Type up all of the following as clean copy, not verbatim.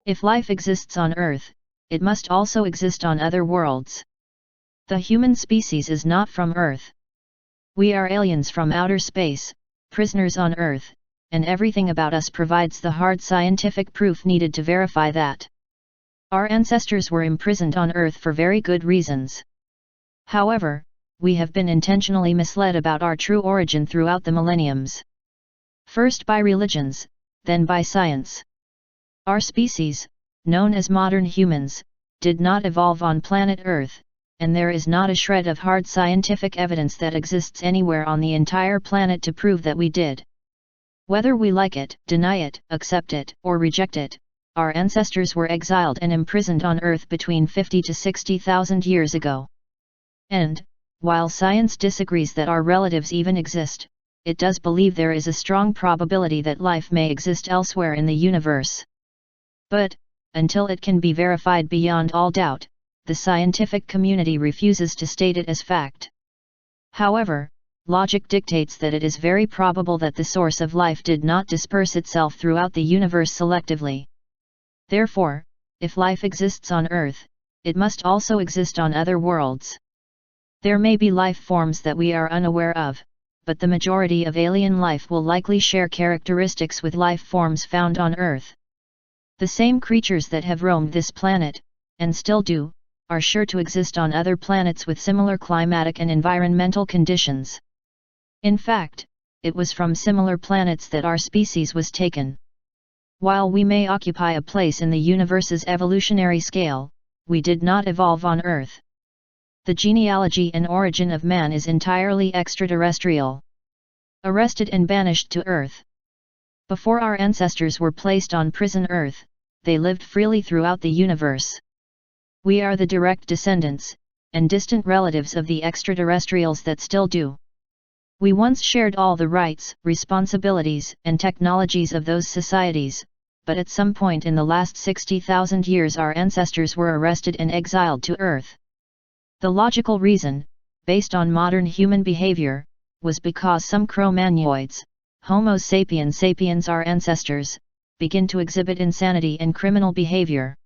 If life exists on Earth, it must also exist on other worlds. The human species is not from Earth. We are aliens from outer space, prisoners on Earth, and everything about us provides the hard scientific proof needed to verify that. Our ancestors were imprisoned on Earth for very good reasons. However, we have been intentionally misled about our true origin throughout the millenniums. First by religions, then by science. Our species, known as modern humans, did not evolve on planet Earth, and there is not a shred of hard scientific evidence that exists anywhere on the entire planet to prove that we did. Whether we like it, deny it, accept it, or reject it, our ancestors were exiled and imprisoned on Earth between 50 to 60,000 years ago. And, while science disagrees that our relatives even exist, it does believe there is a strong probability that life may exist elsewhere in the universe. But, until it can be verified beyond all doubt, the scientific community refuses to state it as fact. However, logic dictates that it is very probable that the source of life did not disperse itself throughout the universe selectively. Therefore, if life exists on Earth, it must also exist on other worlds. There may be life forms that we are unaware of, but the majority of alien life will likely share characteristics with life forms found on Earth. The same creatures that have roamed this planet, and still do, are sure to exist on other planets with similar climatic and environmental conditions. In fact, it was from similar planets that our species was taken. While we may occupy a place in the universe's evolutionary scale, we did not evolve on Earth. The genealogy and origin of man is entirely extraterrestrial. Arrested and banished to Earth. Before our ancestors were placed on prison Earth, they lived freely throughout the universe. We are the direct descendants, and distant relatives of the extraterrestrials that still do. We once shared all the rights, responsibilities, and technologies of those societies, but at some point in the last 60,000 years our ancestors were arrested and exiled to Earth. The logical reason, based on modern human behavior, was because some Cro-Magnoids, Homo sapiens sapiens our ancestors, begin to exhibit insanity and criminal behavior.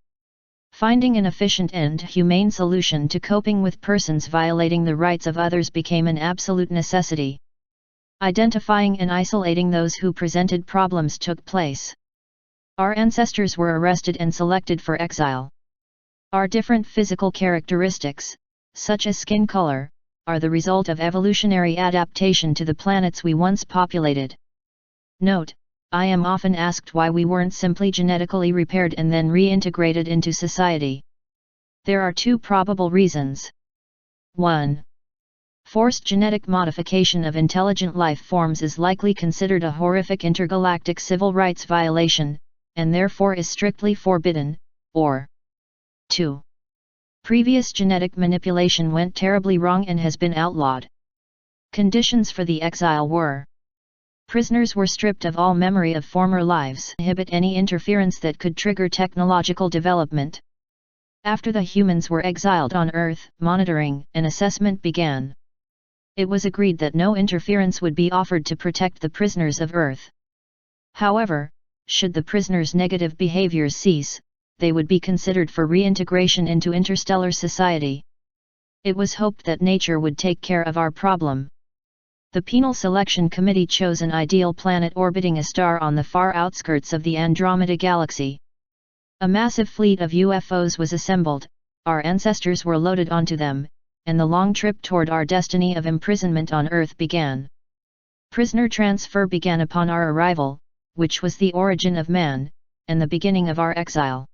Finding an efficient and humane solution to coping with persons violating the rights of others became an absolute necessity. Identifying and isolating those who presented problems took place. Our ancestors were arrested and selected for exile. Our different physical characteristics, such as skin color, are the result of evolutionary adaptation to the planets we once populated. Note, I am often asked why we weren't simply genetically repaired and then reintegrated into society. There are two probable reasons. 1. Forced genetic modification of intelligent life forms is likely considered a horrific intergalactic civil rights violation, and therefore is strictly forbidden, or 2. Previous genetic manipulation went terribly wrong and has been outlawed. Conditions for the exile were: prisoners were stripped of all memory of former lives, inhibit any interference that could trigger technological development. After the humans were exiled on Earth, monitoring and assessment began. It was agreed that no interference would be offered to protect the prisoners of Earth. However, should the prisoners' negative behaviors cease, they would be considered for reintegration into interstellar society. It was hoped that nature would take care of our problem. The Penal Selection Committee chose an ideal planet orbiting a star on the far outskirts of the Andromeda Galaxy. A massive fleet of UFOs was assembled, our ancestors were loaded onto them, and the long trip toward our destiny of imprisonment on Earth began. Prisoner transfer began upon our arrival, which was the origin of man, and the beginning of our exile.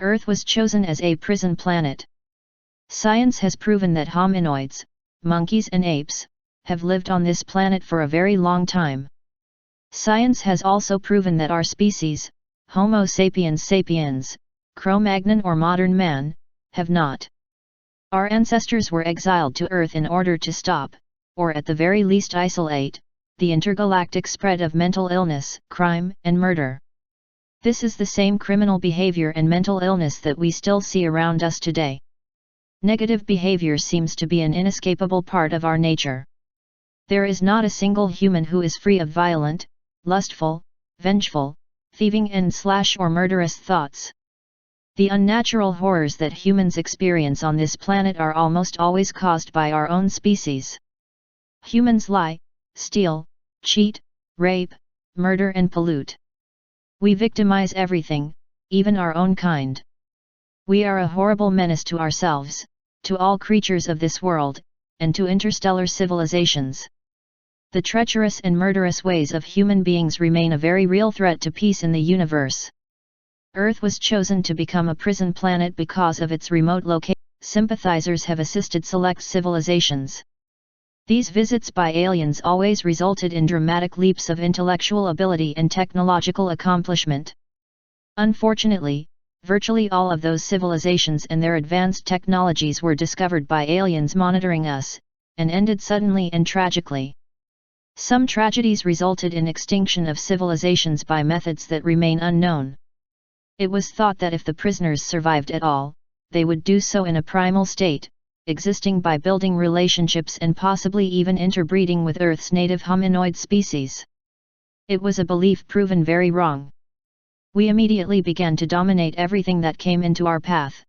Earth was chosen as a prison planet. Science has proven that hominoids, monkeys and apes, have lived on this planet for a very long time. Science has also proven that our species, Homo sapiens sapiens, Cro-Magnon or modern man, have not. Our ancestors were exiled to Earth in order to stop, or at the very least isolate, the intergalactic spread of mental illness, crime, and murder. This is the same criminal behavior and mental illness that we still see around us today. Negative behavior seems to be an inescapable part of our nature. There is not a single human who is free of violent, lustful, vengeful, thieving and/or murderous thoughts. The unnatural horrors that humans experience on this planet are almost always caused by our own species. Humans lie, steal, cheat, rape, murder and pollute. We victimize everything, even our own kind. We are a horrible menace to ourselves, to all creatures of this world, and to interstellar civilizations. The treacherous and murderous ways of human beings remain a very real threat to peace in the universe. Earth was chosen to become a prison planet because of its remote location. Sympathizers have assisted select civilizations. These visits by aliens always resulted in dramatic leaps of intellectual ability and technological accomplishment. Unfortunately, virtually all of those civilizations and their advanced technologies were discovered by aliens monitoring us, and ended suddenly and tragically. Some tragedies resulted in extinction of civilizations by methods that remain unknown. It was thought that if the prisoners survived at all, they would do so in a primal state, existing by building relationships and possibly even interbreeding with Earth's native hominoid species. It was a belief proven very wrong. We immediately began to dominate everything that came into our path.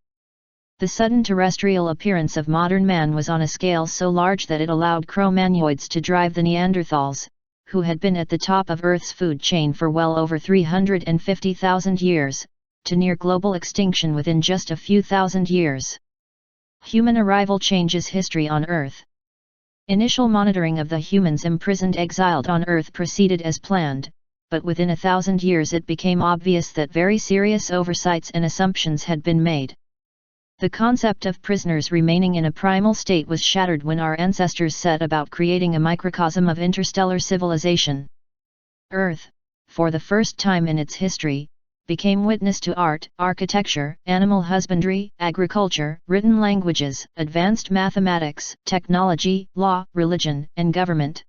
The sudden terrestrial appearance of modern man was on a scale so large that it allowed Cro-Magnoids to drive the Neanderthals, who had been at the top of Earth's food chain for well over 350,000 years, to near global extinction within just a few thousand years. Human arrival changes history on Earth. Initial monitoring of the humans imprisoned exiled on Earth proceeded as planned, but within 1,000 years it became obvious that very serious oversights and assumptions had been made. The concept of prisoners remaining in a primal state was shattered when our ancestors set about creating a microcosm of interstellar civilization. Earth, for the first time in its history, became witness to art, architecture, animal husbandry, agriculture, written languages, advanced mathematics, technology, law, religion, and government.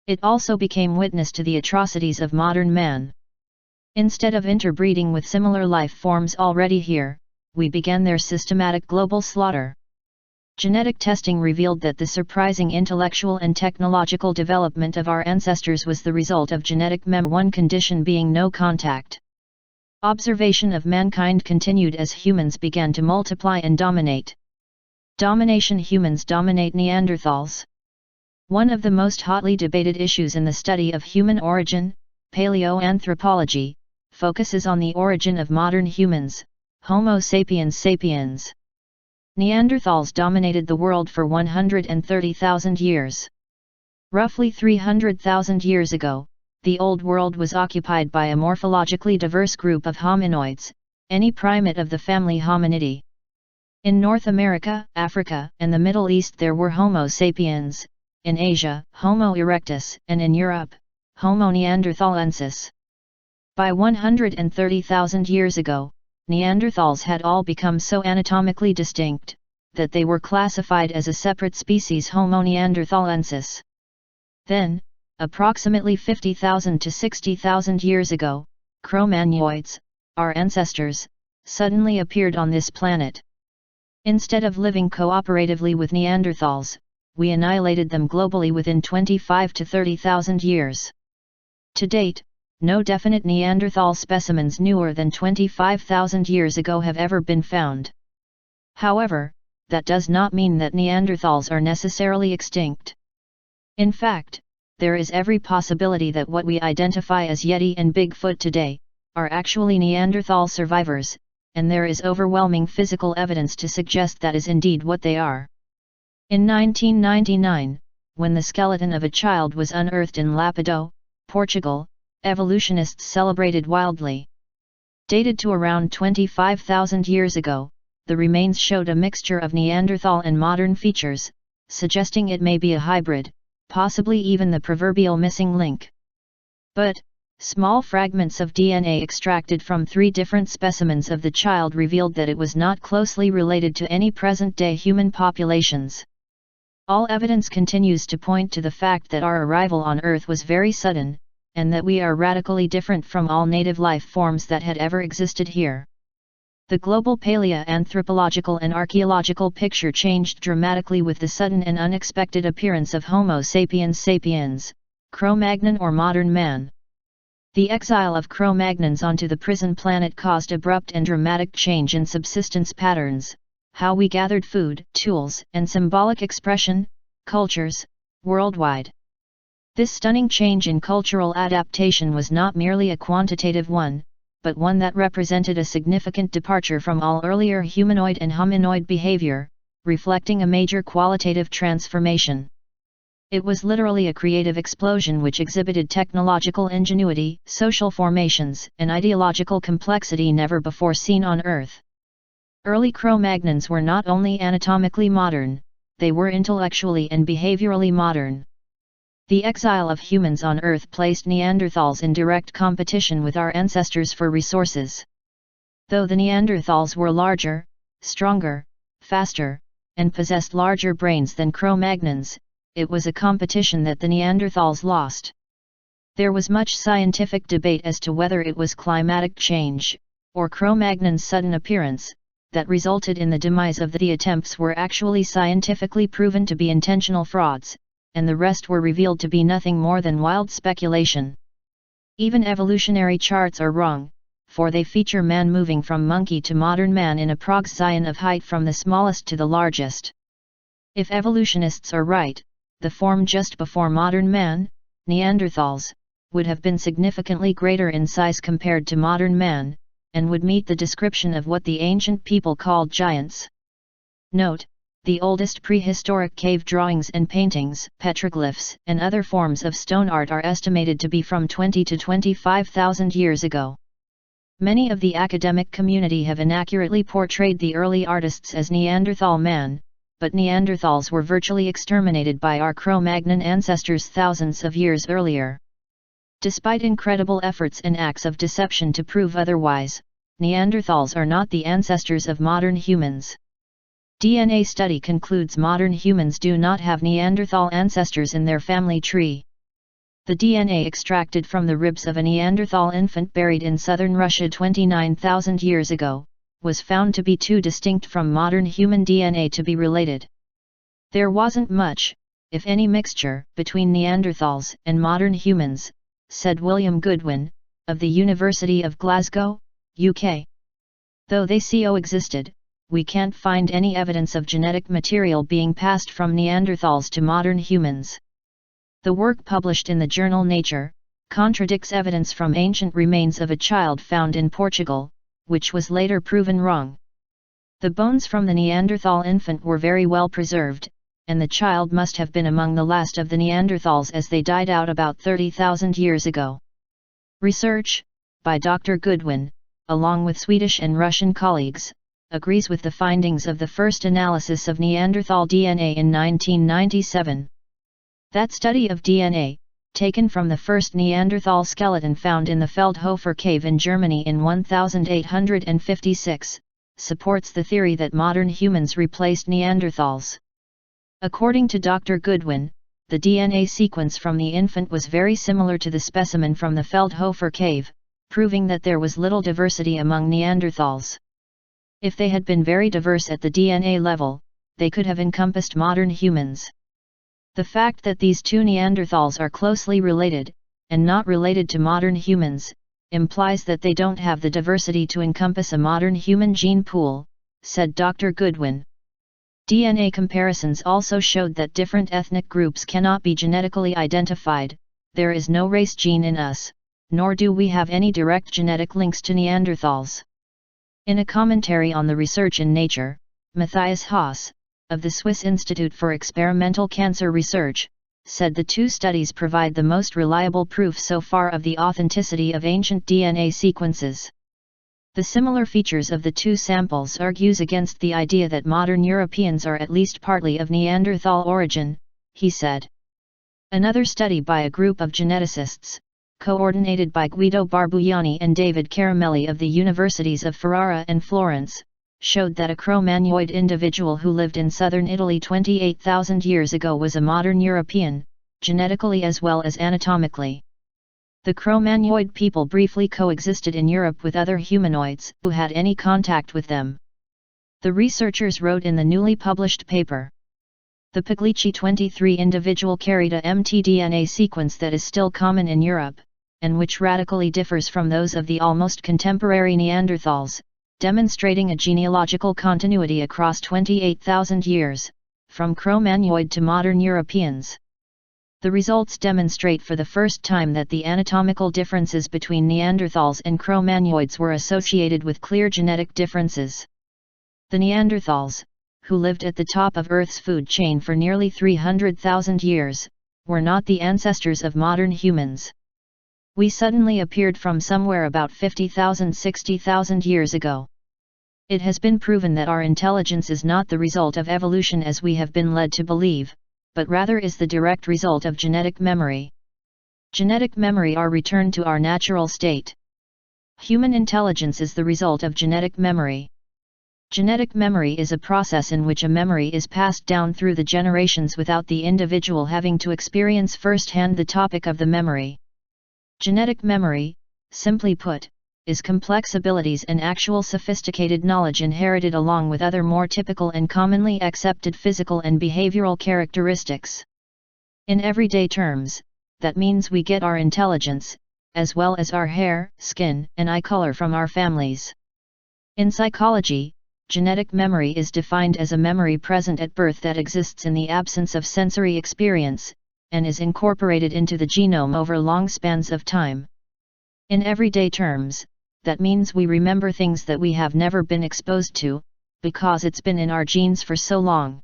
It also became witness to the atrocities of modern man. Instead of interbreeding with similar life forms already here, we began their systematic global slaughter. Genetic testing revealed that the surprising intellectual and technological development of our ancestors was the result of genetic one condition being no contact. Observation of mankind continued as humans began to multiply and dominate. Domination. Humans dominate Neanderthals. One of the most hotly debated issues in the study of human origin, paleoanthropology, focuses on the origin of modern humans, Homo sapiens sapiens. Neanderthals dominated the world for 130,000 years. Roughly 300,000 years ago, the Old World was occupied by a morphologically diverse group of hominoids, any primate of the family Hominidae. In North America, Africa, and the Middle East there were Homo sapiens, in Asia, Homo erectus, and in Europe, Homo neanderthalensis. By 130,000 years ago, Neanderthals had all become so anatomically distinct, that they were classified as a separate species Homo neanderthalensis. Then, approximately 50,000 to 60,000 years ago, Cro-Magnoids, our ancestors, suddenly appeared on this planet. Instead of living cooperatively with Neanderthals, we annihilated them globally within 25 to 30,000 years. To date, no definite Neanderthal specimens newer than 25,000 years ago have ever been found. However, that does not mean that Neanderthals are necessarily extinct. In fact, there is every possibility that what we identify as Yeti and Bigfoot today, are actually Neanderthal survivors, and there is overwhelming physical evidence to suggest that is indeed what they are. In 1999, when the skeleton of a child was unearthed in Lapido, Portugal, evolutionists celebrated wildly. Dated to around 25,000 years ago, the remains showed a mixture of Neanderthal and modern features, suggesting it may be a hybrid, possibly even the proverbial missing link. But, small fragments of DNA extracted from 3 different specimens of the child revealed that it was not closely related to any present-day human populations. All evidence continues to point to the fact that our arrival on Earth was very sudden, and that we are radically different from all native life forms that had ever existed here. The global paleoanthropological and archaeological picture changed dramatically with the sudden and unexpected appearance of Homo sapiens sapiens, Cro-Magnon or modern man. The exile of Cro-Magnons onto the prison planet caused abrupt and dramatic change in subsistence patterns, how we gathered food, tools, and symbolic expression, cultures, worldwide. This stunning change in cultural adaptation was not merely a quantitative one, but one that represented a significant departure from all earlier humanoid and hominoid behavior, reflecting a major qualitative transformation. It was literally a creative explosion which exhibited technological ingenuity, social formations, and ideological complexity never before seen on Earth. Early Cro-Magnons were not only anatomically modern, they were intellectually and behaviorally modern. The exile of humans on Earth placed Neanderthals in direct competition with our ancestors for resources. Though the Neanderthals were larger, stronger, faster, and possessed larger brains than Cro-Magnons, it was a competition that the Neanderthals lost. There was much scientific debate as to whether it was climatic change, or Cro-Magnons' sudden appearance, that resulted in the demise of the attempts were actually scientifically proven to be intentional frauds, and the rest were revealed to be nothing more than wild speculation. Even evolutionary charts are wrong, for they feature man moving from monkey to modern man in approximation of height from the smallest to the largest. If evolutionists are right, the form just before modern man, Neanderthals, would have been significantly greater in size compared to modern man, and would meet the description of what the ancient people called giants. Note: the oldest prehistoric cave drawings and paintings, petroglyphs, and other forms of stone art are estimated to be from 20 to 25,000 years ago. Many of the academic community have inaccurately portrayed the early artists as Neanderthal man, but Neanderthals were virtually exterminated by our Cro-Magnon ancestors thousands of years earlier. Despite incredible efforts and acts of deception to prove otherwise, Neanderthals are not the ancestors of modern humans. DNA study concludes modern humans do not have Neanderthal ancestors in their family tree. The DNA extracted from the ribs of a Neanderthal infant buried in southern Russia 29,000 years ago, was found to be too distinct from modern human DNA to be related. There wasn't much, if any mixture, between Neanderthals and modern humans, said William Goodwin, of the University of Glasgow, UK. Though they coexisted, we can't find any evidence of genetic material being passed from Neanderthals to modern humans. The work published in the journal Nature contradicts evidence from ancient remains of a child found in Portugal, which was later proven wrong. The bones from the Neanderthal infant were very well preserved, and the child must have been among the last of the Neanderthals as they died out about 30,000 years ago. Research, by Dr. Goodwin, along with Swedish and Russian colleagues, agrees with the findings of the first analysis of Neanderthal DNA in 1997. That study of DNA, taken from the first Neanderthal skeleton found in the Feldhofer cave in Germany in 1856, supports the theory that modern humans replaced Neanderthals. According to Dr. Goodwin, the DNA sequence from the infant was very similar to the specimen from the Feldhofer cave, proving that there was little diversity among Neanderthals. If they had been very diverse at the DNA level, they could have encompassed modern humans. The fact that these two Neanderthals are closely related, and not related to modern humans, implies that they don't have the diversity to encompass a modern human gene pool, said Dr. Goodwin. DNA comparisons also showed that different ethnic groups cannot be genetically identified. There is no race gene in us, nor do we have any direct genetic links to Neanderthals. In a commentary on the research in Nature, Matthias Haas, of the Swiss Institute for Experimental Cancer Research, said the two studies provide the most reliable proof so far of the authenticity of ancient DNA sequences. The similar features of the two samples argues against the idea that modern Europeans are at least partly of Neanderthal origin, he said. Another study by a group of geneticists, coordinated by Guido Barbugliani and David Caramelli of the Universities of Ferrara and Florence, showed that a Cro-Magnoid individual who lived in southern Italy 28,000 years ago was a modern European, genetically as well as anatomically. The Cro-Magnoid people briefly coexisted in Europe with other humanoids who had any contact with them. The researchers wrote in the newly published paper. The Pugliese 23 individual carried a mtDNA sequence that is still common in Europe, and which radically differs from those of the almost contemporary Neanderthals, demonstrating a genealogical continuity across 28,000 years, from Cro-Magnoid to modern Europeans. The results demonstrate for the first time that the anatomical differences between Neanderthals and Cro-Magnoids were associated with clear genetic differences. The Neanderthals, who lived at the top of Earth's food chain for nearly 300,000 years, were not the ancestors of modern humans. We suddenly appeared from somewhere about 50,000–60,000 years ago. It has been proven that our intelligence is not the result of evolution as we have been led to believe, but rather is the direct result of genetic memory. Genetic memory are returned to our natural state. Human intelligence is the result of genetic memory. Genetic memory is a process in which a memory is passed down through the generations without the individual having to experience firsthand the topic of the memory. Genetic memory, simply put, is complex abilities and actual sophisticated knowledge inherited along with other more typical and commonly accepted physical and behavioral characteristics. In everyday terms, that means we get our intelligence, as well as our hair, skin, and eye color from our families. In psychology, genetic memory is defined as a memory present at birth that exists in the absence of sensory experience, and is incorporated into the genome over long spans of time. In everyday terms, that means we remember things that we have never been exposed to, because it's been in our genes for so long.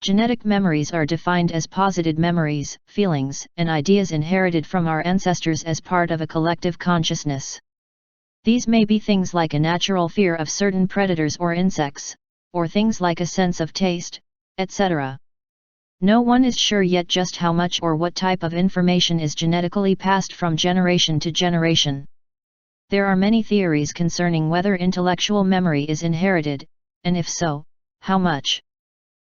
Genetic memories are defined as posited memories, feelings, and ideas inherited from our ancestors as part of a collective consciousness. These may be things like a natural fear of certain predators or insects, or things like a sense of taste, etc. No one is sure yet just how much or what type of information is genetically passed from generation to generation. There are many theories concerning whether intellectual memory is inherited, and if so, how much.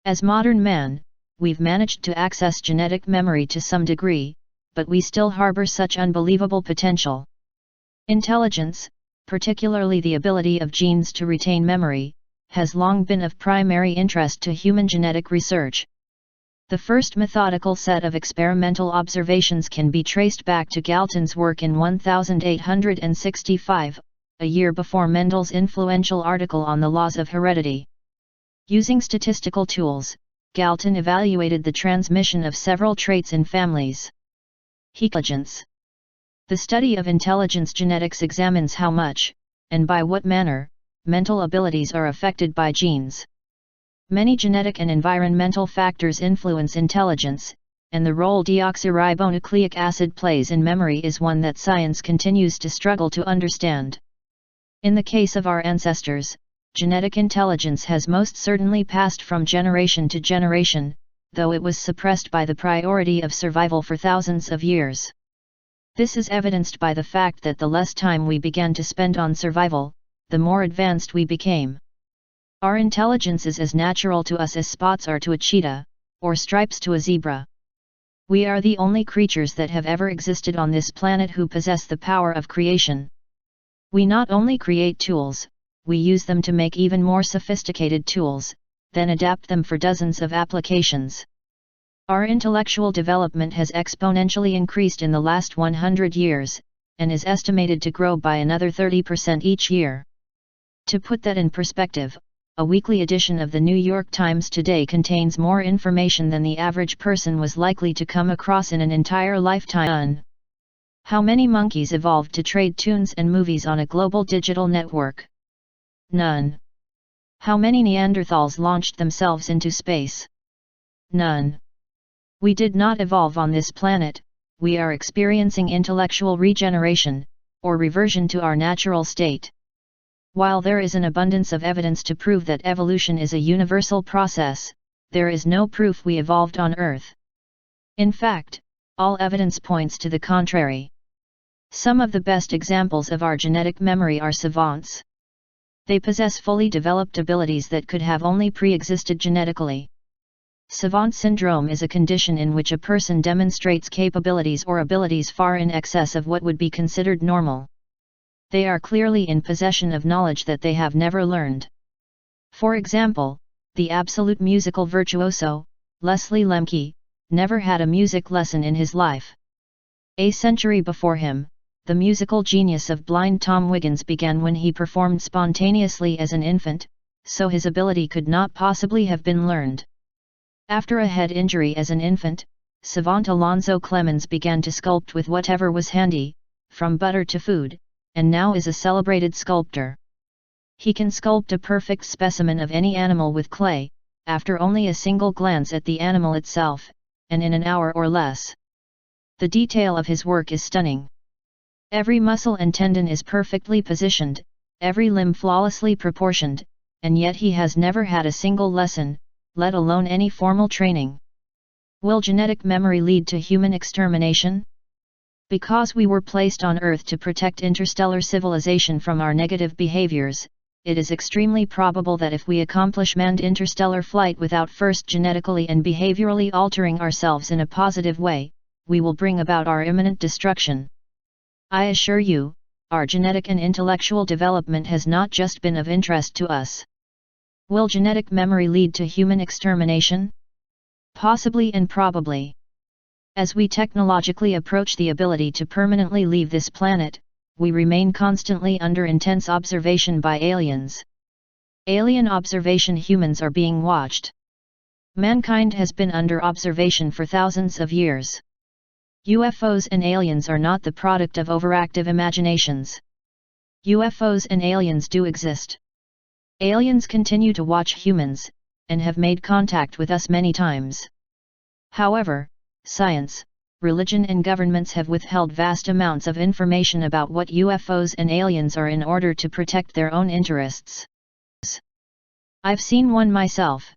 As modern man, we've managed to access genetic memory to some degree, but we still harbor such unbelievable potential. Intelligence, particularly the ability of genes to retain memory, has long been of primary interest to human genetic research. The first methodical set of experimental observations can be traced back to Galton's work in 1865, a year before Mendel's influential article on the laws of heredity. Using statistical tools, Galton evaluated the transmission of several traits in families. Intelligence. The study of intelligence genetics examines how much, and by what manner, mental abilities are affected by genes. Many genetic and environmental factors influence intelligence, and the role deoxyribonucleic acid plays in memory is one that science continues to struggle to understand. In the case of our ancestors, genetic intelligence has most certainly passed from generation to generation, though it was suppressed by the priority of survival for thousands of years. This is evidenced by the fact that the less time we began to spend on survival, the more advanced we became. Our intelligence is as natural to us as spots are to a cheetah, or stripes to a zebra. We are the only creatures that have ever existed on this planet who possess the power of creation. We not only create tools, we use them to make even more sophisticated tools, then adapt them for dozens of applications. Our intellectual development has exponentially increased in the last 100 years, and is estimated to grow by another 30% each year. To put that in perspective, a weekly edition of the New York Times today contains more information than the average person was likely to come across in an entire lifetime. How many monkeys evolved to trade tunes and movies on a global digital network? None. How many Neanderthals launched themselves into space? None. We did not evolve on this planet, we are experiencing intellectual regeneration, or reversion to our natural state. While there is an abundance of evidence to prove that evolution is a universal process, there is no proof we evolved on Earth. In fact, all evidence points to the contrary. Some of the best examples of our genetic memory are savants. They possess fully developed abilities that could have only pre-existed genetically. Savant syndrome is a condition in which a person demonstrates capabilities or abilities far in excess of what would be considered normal. They are clearly in possession of knowledge that they have never learned. For example, the absolute musical virtuoso, Leslie Lemke, never had a music lesson in his life. A century before him, the musical genius of blind Tom Wiggins began when he performed spontaneously as an infant, so his ability could not possibly have been learned. After a head injury as an infant, Savant Alonzo Clemens began to sculpt with whatever was handy, from butter to food, and now is a celebrated sculptor. He can sculpt a perfect specimen of any animal with clay, after only a single glance at the animal itself, and in an hour or less. The detail of his work is stunning. Every muscle and tendon is perfectly positioned, every limb flawlessly proportioned, and yet he has never had a single lesson, let alone any formal training. Will genetic memory lead to human extermination? Because we were placed on Earth to protect interstellar civilization from our negative behaviors, it is extremely probable that if we accomplish manned interstellar flight without first genetically and behaviorally altering ourselves in a positive way, we will bring about our imminent destruction. I assure you, our genetic and intellectual development has not just been of interest to us. Will genetic memory lead to human extermination? Possibly and probably. As we technologically approach the ability to permanently leave this planet, we remain constantly under intense observation by aliens. Alien observation humans are being watched. Mankind has been under observation for thousands of years. UFOs and aliens are not the product of overactive imaginations. UFOs and aliens do exist. Aliens continue to watch humans, and have made contact with us many times. However, science, religion and governments have withheld vast amounts of information about what UFOs and aliens are in order to protect their own interests. I've seen one myself.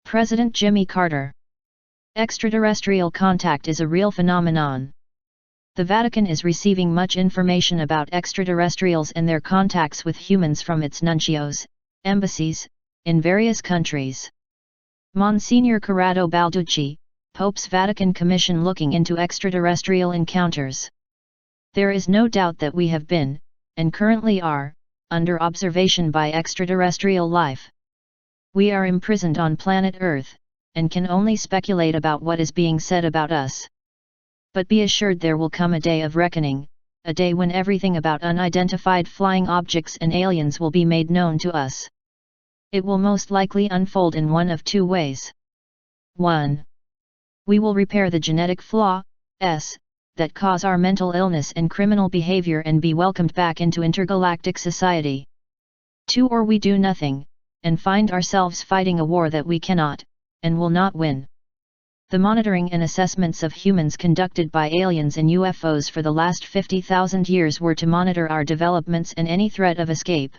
President Jimmy Carter. Extraterrestrial contact is a real phenomenon. The Vatican is receiving much information about extraterrestrials and their contacts with humans from its nuncios, embassies, in various countries. Monsignor Corrado Balducci, Pope's Vatican Commission looking into extraterrestrial encounters. There is no doubt that we have been, and currently are, under observation by extraterrestrial life. We are imprisoned on planet Earth, and can only speculate about what is being said about us. But be assured there will come a day of reckoning, a day when everything about unidentified flying objects and aliens will be made known to us. It will most likely unfold in one of two ways. 1. We will repair the genetic flaws that cause our mental illness and criminal behavior and be welcomed back into intergalactic society. 2. Or we do nothing, and find ourselves fighting a war that we cannot, and will not win. The monitoring and assessments of humans conducted by aliens and UFOs for the last 50,000 years were to monitor our developments and any threat of escape.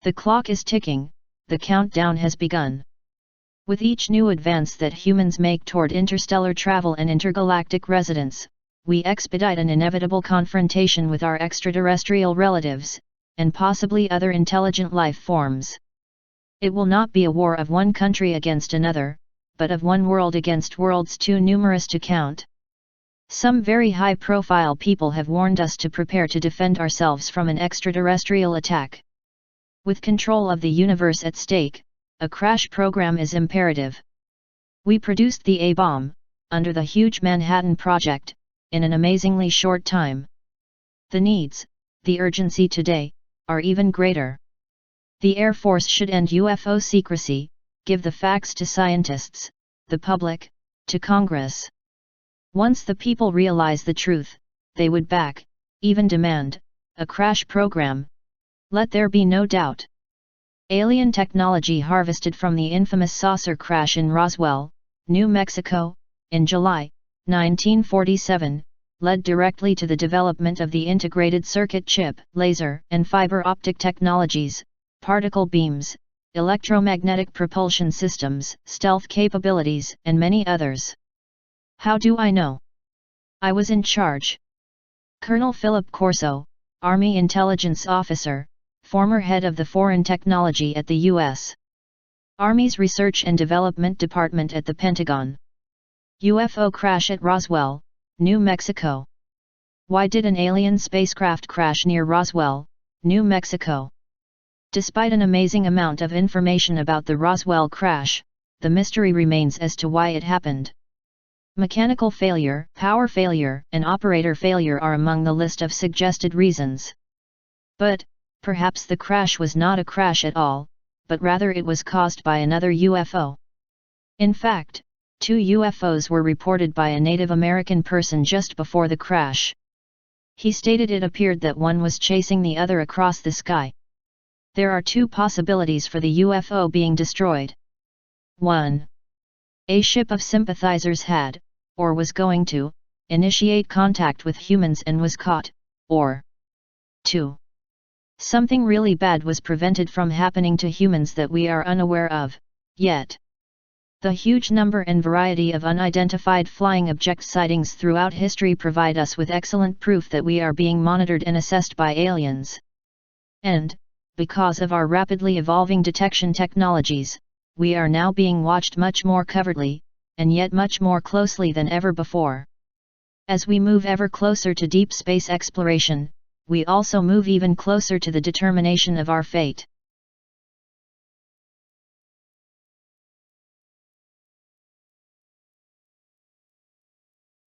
The clock is ticking, the countdown has begun. With each new advance that humans make toward interstellar travel and intergalactic residence, we expedite an inevitable confrontation with our extraterrestrial relatives, and possibly other intelligent life forms. It will not be a war of one country against another, but of one world against worlds too numerous to count. Some very high-profile people have warned us to prepare to defend ourselves from an extraterrestrial attack. With control of the universe at stake, a crash program is imperative. We produced the A-bomb, under the huge Manhattan Project, in an amazingly short time. The needs, the urgency today, are even greater. The Air Force should end UFO secrecy, give the facts to scientists, the public, to Congress. Once the people realize the truth, they would back, even demand, a crash program. Let there be no doubt. Alien technology harvested from the infamous saucer crash in Roswell, New Mexico, in July 1947, led directly to the development of the integrated circuit chip, laser and fiber optic technologies, particle beams, electromagnetic propulsion systems, stealth capabilities, and many others. How do I know? I was in charge. Colonel Philip Corso, Army Intelligence Officer, former head of the Foreign Technology at the U.S. Army's Research and Development Department at the Pentagon. UFO crash at Roswell, New Mexico. Why did an alien spacecraft crash near Roswell, New Mexico? Despite an amazing amount of information about the Roswell crash, the mystery remains as to why it happened. Mechanical failure, power failure, and operator failure are among the list of suggested reasons. But, perhaps the crash was not a crash at all, but rather it was caused by another UFO. In fact, 2 UFOs were reported by a Native American person just before the crash. He stated it appeared that one was chasing the other across the sky. There are 2 possibilities for the UFO being destroyed. 1. A ship of sympathizers had, or was going to, initiate contact with humans and was caught, or 2. Something really bad was prevented from happening to humans that we are unaware of, yet. The huge number and variety of unidentified flying object sightings throughout history provide us with excellent proof that we are being monitored and assessed by aliens. And, because of our rapidly evolving detection technologies, we are now being watched much more covertly, and yet much more closely than ever before. As we move ever closer to deep space exploration, we also move even closer to the determination of our fate.